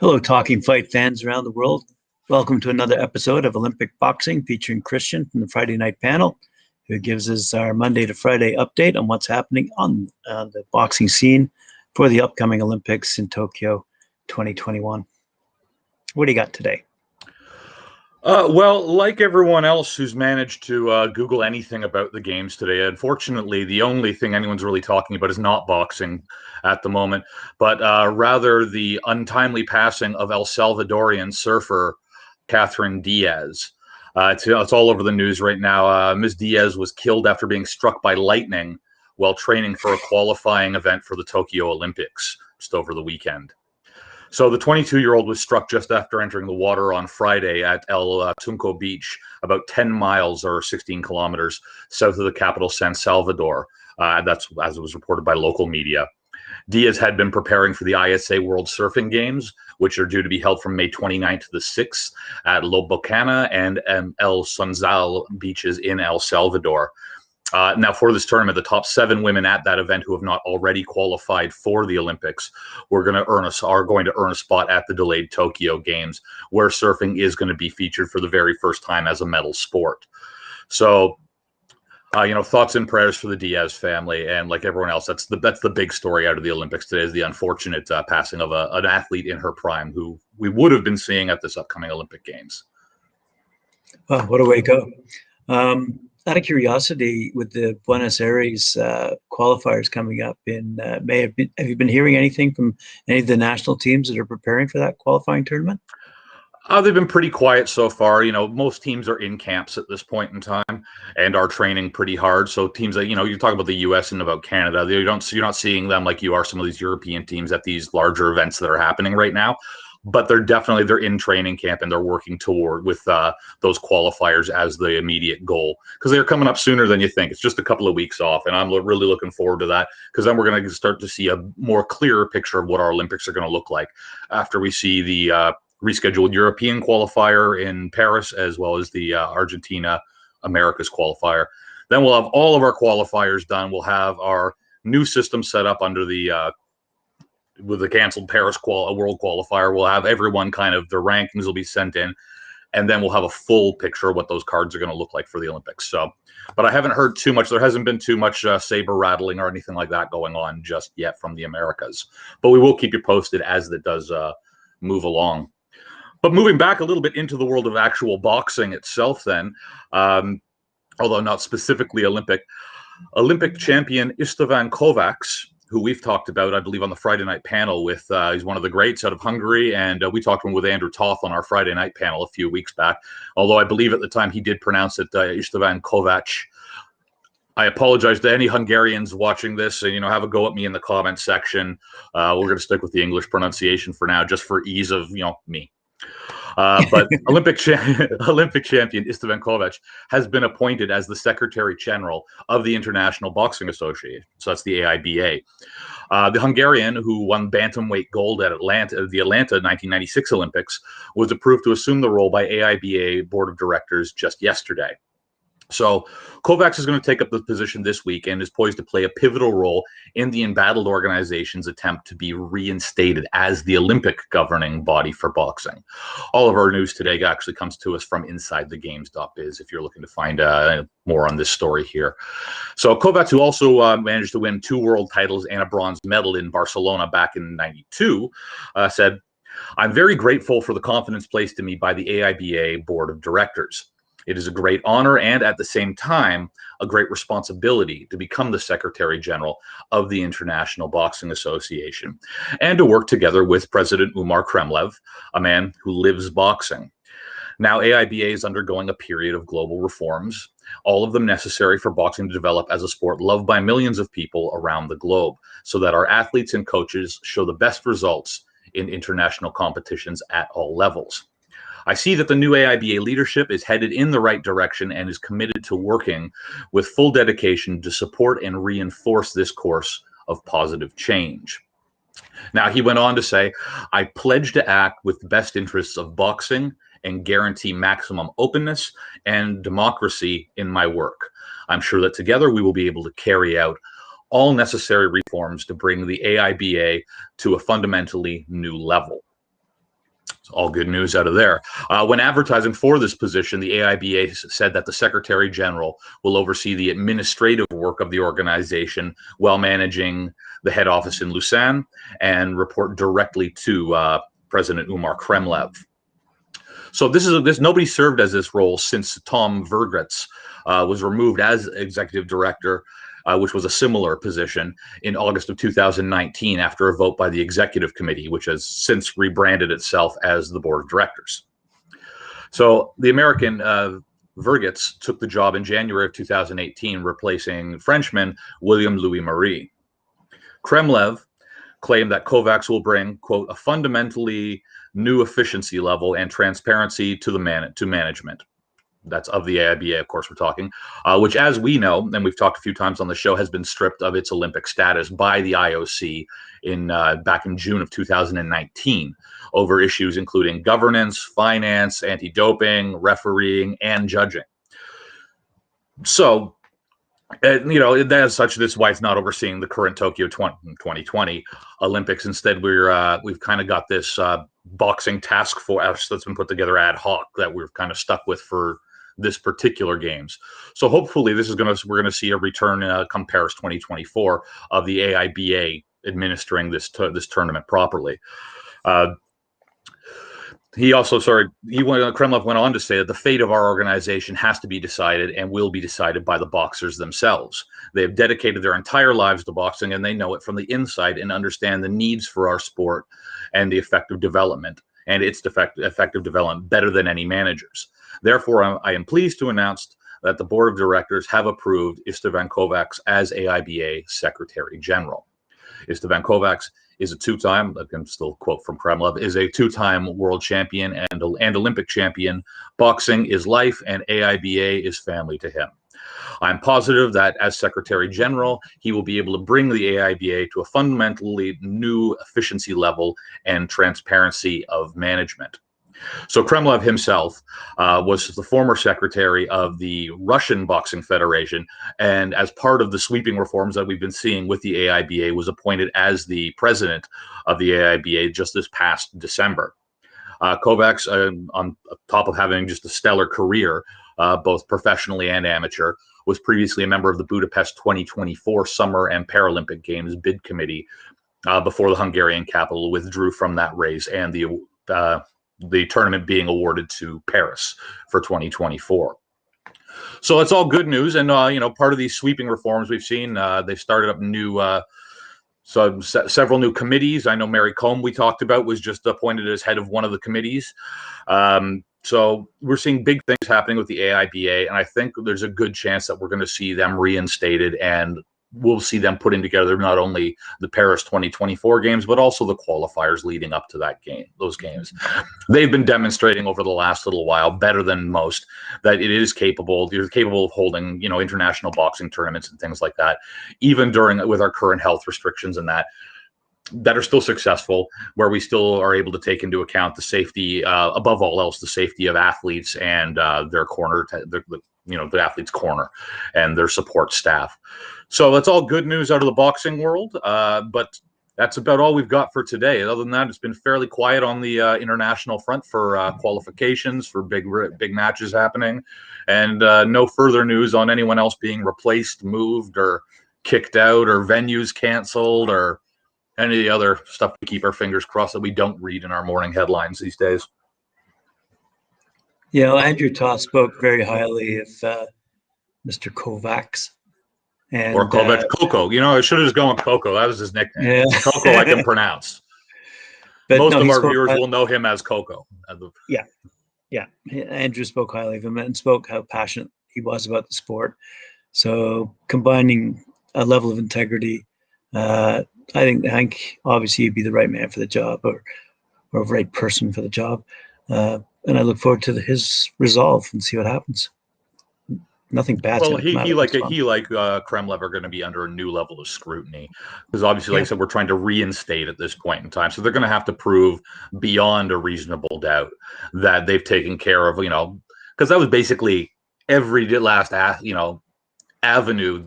Hello, Talking Fight fans around the world. Welcome to another episode of Olympic Boxing featuring Christian from the Friday night panel, who gives us our Monday to Friday update on what's happening on the boxing scene for the upcoming Olympics in Tokyo 2021. What do you got today? Well, like everyone else who's managed to Google anything about the games today, unfortunately, the only thing anyone's really talking about is not boxing at the moment, but rather the untimely passing of El Salvadorian surfer Catherine Diaz. It's all over the news right now. Ms. Diaz was killed after being struck by lightning while training for a qualifying event for the Tokyo Olympics just over the weekend. So the 22-year-old was struck just after entering the water on Friday at El Tunco Beach, about 10 miles or 16 kilometers south of the capital, San Salvador. That's as it was reported by local media. Diaz had been preparing for the ISA World Surfing Games, which are due to be held from May 29th to the 6th at La Bocana and El Sonzal beaches in El Salvador. Now, for this tournament, the top 7 women at that event who have not already qualified for the Olympics are going to earn a spot at the delayed Tokyo Games, where surfing is going to be featured for the very first time as a medal sport. So, thoughts and prayers for the Diaz family, and like everyone else, that's the big story out of the Olympics today is the unfortunate passing of an athlete in her prime who we would have been seeing at this upcoming Olympic Games. Well, what a way to go. Out of curiosity, with the Buenos Aires qualifiers coming up in May, have you been hearing anything from any of the national teams that are preparing for that qualifying tournament? They've been pretty quiet so far. Most teams are in camps at this point in time and are training pretty hard. So teams that, you talk about the U.S. and about Canada, you're not seeing them like you are some of these European teams at these larger events that are happening right now. But they're in training camp and they're working toward with those qualifiers as the immediate goal because they're coming up sooner than you think. It's just a couple of weeks off, and I'm really looking forward to that because then we're going to start to see a more clearer picture of what our Olympics are going to look like after we see the rescheduled European qualifier in Paris as well as the Argentina Americas qualifier. Then we'll have all of our qualifiers done. We'll have our new system set up under the with the canceled Paris world qualifier. We'll have everyone their rankings will be sent in, and then we'll have a full picture of what those cards are going to look like for the Olympics. So, but I haven't heard too much. There hasn't been too much saber rattling or anything like that going on just yet from the Americas, but we will keep you posted as it does move along. But moving back a little bit into the world of actual boxing itself then, although not specifically Olympic champion Istvan Kovacs, who we've talked about, I believe, on the Friday night panel with, he's one of the greats out of Hungary, and we talked to him with Andrew Toth on our Friday night panel a few weeks back, although I believe at the time he did pronounce it Istvan Kovac. I apologize to any Hungarians watching this, and have a go at me in the comment section. We're going to stick with the English pronunciation for now, just for ease of me. But Olympic champion Istvan Kovac has been appointed as the Secretary General of the International Boxing Association. So that's the AIBA. The Hungarian, who won bantamweight gold at the Atlanta 1996 Olympics, was approved to assume the role by AIBA Board of Directors just yesterday. So Kovacs is going to take up the position this week and is poised to play a pivotal role in the embattled organization's attempt to be reinstated as the Olympic governing body for boxing. All of our news today actually comes to us from InsideTheGames.biz if you're looking to find more on this story here. So Kovacs, who also managed to win 2 world titles and a bronze medal in Barcelona back in '92, said, "I'm very grateful for the confidence placed in me by the AIBA Board of Directors. It is a great honor and, at the same time, a great responsibility to become the Secretary General of the International Boxing Association and to work together with President Umar Kremlev, a man who lives boxing. Now, AIBA is undergoing a period of global reforms, all of them necessary for boxing to develop as a sport loved by millions of people around the globe, so that our athletes and coaches show the best results in international competitions at all levels. I see that the new AIBA leadership is headed in the right direction and is committed to working with full dedication to support and reinforce this course of positive change." Now, he went on to say, "I pledge to act with the best interests of boxing and guarantee maximum openness and democracy in my work. I'm sure that together we will be able to carry out all necessary reforms to bring the AIBA to a fundamentally new level." All good news out of there. When advertising for this position, the AIBA said that the Secretary General will oversee the administrative work of the organization while managing the head office in Lausanne and report directly to President Umar Kremlev. So this nobody served as this role since Tom Vergretz was removed as executive director, which was a similar position, in August of 2019 after a vote by the executive committee, which has since rebranded itself as the board of directors. So the American Vergretz took the job in January of 2018, replacing Frenchman William Louis Marie. Kremlev claimed that Kovacs will bring, quote, a fundamentally new efficiency level and transparency to management. That's of the AIBA, of course, we're talking, which, as we know, and we've talked a few times on the show, has been stripped of its Olympic status by the IOC back in June of 2019 over issues including governance, finance, anti-doping, refereeing, and judging. So, as such, this is why it's not overseeing the current Tokyo 2020 Olympics. Instead, we've kind of got this boxing task force that's been put together ad hoc that we're kind of stuck with for this particular games. So hopefully we're gonna see a return come Paris 2024 of the AIBA administering this tournament properly. Kremlev went on to say that the fate of our organization has to be decided and will be decided by the boxers themselves. They have dedicated their entire lives to boxing, and they know it from the inside and understand the needs for our sport and the effective development and its effective development better than any managers. Therefore, I am pleased to announce that the board of directors have approved Istvan Kovacs as AIBA Secretary General. Istvan Kovacs is a two-time, I can still quote from Kremlev, is a two-time world champion and Olympic champion. Boxing is life, and AIBA is family to him. I'm positive that as Secretary General, he will be able to bring the AIBA to a fundamentally new efficiency level and transparency of management. So Kremlev himself was the former secretary of the Russian Boxing Federation, and as part of the sweeping reforms that we've been seeing with the AIBA, was appointed as the president of the AIBA just this past December. Kovacs, on top of having just a stellar career, both professionally and amateur, was previously a member of the Budapest 2024 Summer and Paralympic Games bid committee before the Hungarian capital withdrew from that race and the tournament being awarded to Paris for 2024. So that's all good news. And, part of these sweeping reforms we've seen, they've started up several new committees. I know Mary Combe, we talked about, was just appointed as head of one of the committees. So we're seeing big things happening with the AIBA, and I think there's a good chance that we're going to see them reinstated, and we'll see them putting together not only the Paris 2024 games, but also the qualifiers leading up to those games. They've been demonstrating over the last little while, better than most, that it is capable. You're capable of holding, international boxing tournaments and things like that, even with our current health restrictions and that are still successful, where we still are able to take into account the safety, above all else, the safety of athletes and their corner, the athlete's corner and their support staff. So that's all good news out of the boxing world, but that's about all we've got for today. Other than that, it's been fairly quiet on the international front for qualifications for big matches happening, and no further news on anyone else being replaced, moved, or kicked out, or venues canceled, or any of the other stuff we keep our fingers crossed that we don't read in our morning headlines these days. Yeah, Andrew Toss spoke very highly of Mr. Kovacs. Or Kovacs, Coco. I should have just gone with Coco. That was his nickname. Yeah. Coco I can pronounce. But most of our viewers will know him as Coco. Yeah. Andrew spoke highly of him and spoke how passionate he was about the sport. So combining a level of integrity, I think obviously he'd be the right man for the job, or right person for the job. And I look forward to his resolve and see what happens. Nothing bad. Well, he like Kremlev are going to be under a new level of scrutiny, because obviously, like I said, we're trying to reinstate at this point in time. So they're going to have to prove beyond a reasonable doubt that they've taken care of, because that was basically every last, avenue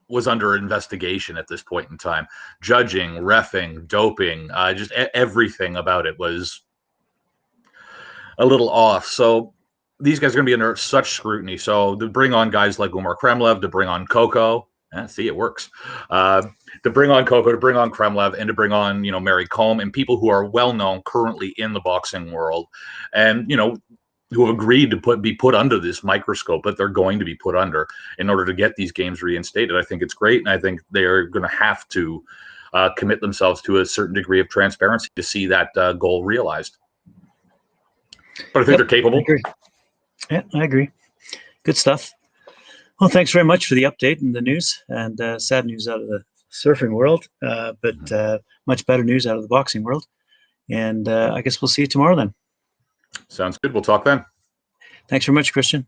was under investigation at this point in time. Judging, reffing, doping, just everything about it was a little off. So these guys are going to be under such scrutiny. So to bring on guys like Umar Kremlev, to bring on Coco, see, it works. To bring on Coco, to bring on Kremlev, and to bring on, Mary Combe, and people who are well known currently in the boxing world, and who have agreed to be put under this microscope that they're going to be put under in order to get these games reinstated. I think it's great, and I think they are going to have to commit themselves to a certain degree of transparency to see that goal realized. But I think they're capable. I agree. Yeah, I agree. Good stuff. Well, thanks very much for the update and the news, and sad news out of the surfing world, but much better news out of the boxing world. And I guess we'll see you tomorrow then. Sounds good. We'll talk then. Thanks very much, Christian.